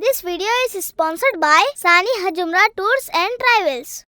This video is sponsored by Sani Hajumra Tours and Travels.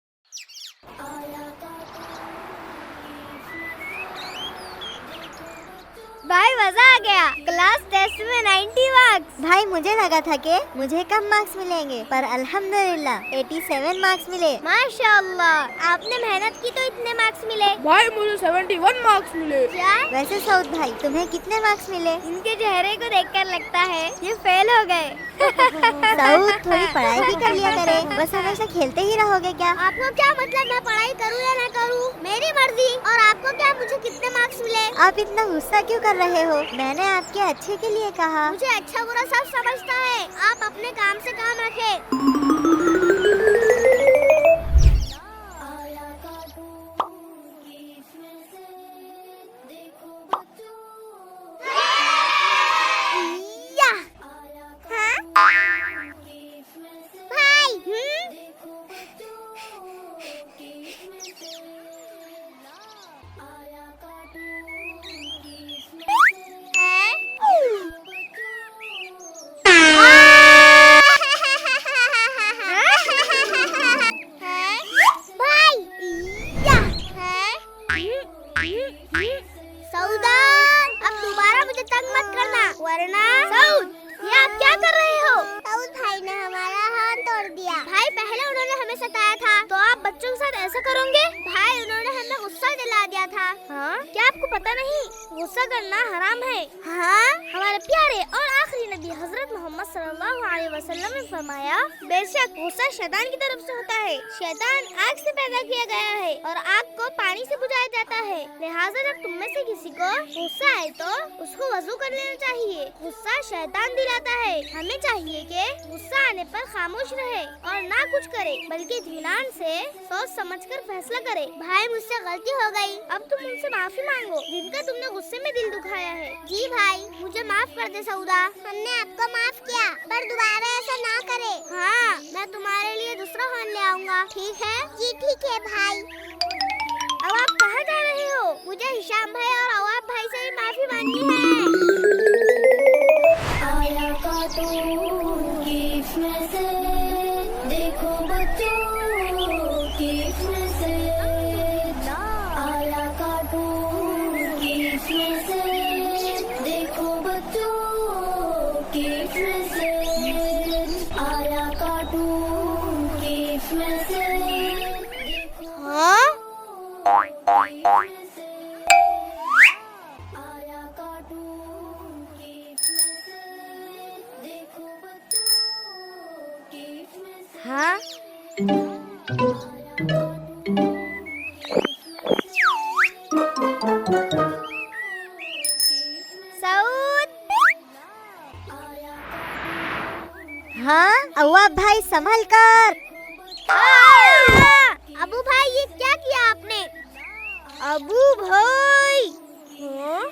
भाई मजा आ गया। Class test में 90 मार्क्स। भाई मुझे लगा था कि मुझे कम मार्क्स मिलेंगे, पर अल्हम्दुलिल्लाह 87 मार्क्स मिले। माशाअल्लाह, आपने मेहनत की तो इतने मार्क्स मिले। भाई मुझे 71 मार्क्स मिले। क्या? वैसे सऊद भाई तुम्हें कितने मार्क्स मिले? इनके चेहरे को देखकर लगता है ये फेल हो गए। सऊद थोड़ी पढ़ाई भी कर लिया करे, बस हमेशा खेलते ही रहोगे क्या? आपको क्या मतलब मैं पढ़ाई करूँ या ना करूँ? मेरी मर्जी। और आपको क्या मुझे कितने मार्क्स मिले? आप इतना गुस्सा क्यों कर रहे हो? मैंने आपके अच्छे के लिए कहा। मुझे अच्छा बुरा सब समझता है। आप अपने काम से काम रखें। वरना सऊद, ये आप क्या कर रहे हो? सऊद भाई ने हमारा हाथ तोड़ दिया। भाई पहले उन्होंने हमें सताया था, तो आप बच्चों के साथ ऐसा करोगे? भाई उन्होंने हमें गुस्सा दिला दिया था। हाँ? क्या आपको पता नहीं गुस्सा करना हराम है? हाँ? हमारे प्यारे और आखिरी नबी हजरत मोहम्मद सल्लल्लाहु अलैहि वसल्लम ने फरमाया, बेशक गुस्सा शैतान की तरफ से होता है। शैतान आग से पैदा किया गया है और आग को पानी से बुझाया जाता है। लिहाजा जब तुम में से किसी को गुस्सा आए तो उसको वजू कर लेना चाहिए। गुस्सा शैतान दिलाता है। हमें चाहिए कि गुस्सा आने पर खामोश रहे और ना कुछ करे, बल्कि इत्मीनान से सोच समझकर फैसला करे। भाई मुझसे गलती हो गई, अब तुम उनसे माफी मांगो जिनका तुमने गुस्से में दिल दुखाया है। जी भाई, मुझे माफ कर दे सऊदा। हमने आपको माफ किया, पर दोबारा ऐसा ना करे। हाँ, मैं तुम्हारे लिए दूसरा फोन ले आऊँगा। ठीक है? जी ठीक है भाई। अब आप कहाँ जा रहे हो? मुझे हिशाम भाई और अवाब भाई से ही माफी मांगनी है। देखो बच्चों की इसमें से आया कार्टून की इसमें से देखो बच्चों की इसमें से आया कार्टून की इसमें से हाँ? आया कार्टून की इसमें से देखो बच्चों की इसमें से हाँ? सऊद? हाँ अव्वाब भाई संभल कर। अबू भाई ये क्या किया आपने? अबू भाई, हाँ?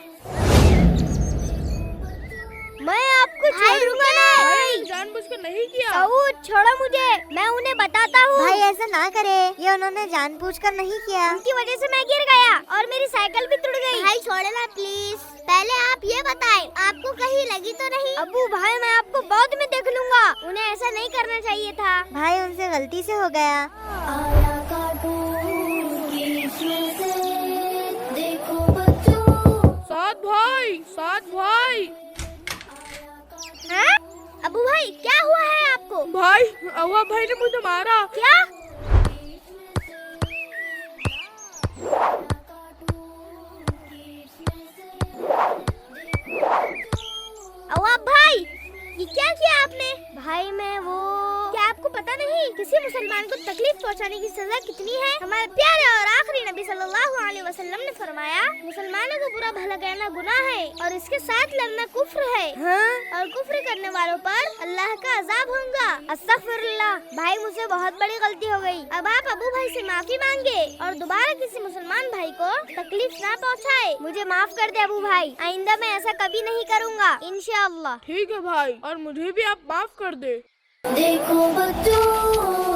मैं आपको छोड़ूंगा नहीं। जानबूझकर नहीं किया। सऊद छोड़ो मुझे, मैं उन्हें बताता हूँ। भाई ऐसा ना करे, ये उन्होंने जानबूझकर नहीं किया। उनकी वजह से मैं गिर गया और मेरी साइकिल भी टूट गई। भाई छोड़े ना प्लीज। पहले आप ये बताएं, आपको कहीं लगी तो नहीं? अबू भाई मैं आपको बाद में देख लूंगा। उन्हें ऐसा नहीं करना चाहिए था। भाई उनसे गलती से हो गया। आया कार्टून की इसमें से देखो बच्चों साथ भाई हाँ? अबू भाई क्या हुआ है आपको? भाई अव्वा भाई ने मुझे मारा। क्या? अवाब भाई ये क्या किया आपने? भाई मैं वो, क्या आपको पता नहीं किसी मुसलमान को तकलीफ पहुंचाने की सजा कितनी है? हमारे प्यारे और आखिरी नबी सल्लल्लाहु अलैहि वसल्लम ने फरमाया, मुसलमानों को बुरा भला कहना गुनाह है और इसके साथ लड़ना कुफ्र है। हाँ? और कुफ्र करने वालों पर अल्लाह का अजाब होगा। अस्तगफिरुल्लाह। भाई मुझसे बहुत बड़ी गलती हो गई। अब आप अबू भाई से माफी मांगे और दोबारा किसी मुसलमान भाई को तकलीफ ना पहुंचाए। मुझे माफ कर दे अबू भाई, आइंदा मैं ऐसा कभी नहीं करूँगा इंशाअल्लाह। ठीक है भाई, और मुझे भी आप माफ कर दे। देखो बच्चों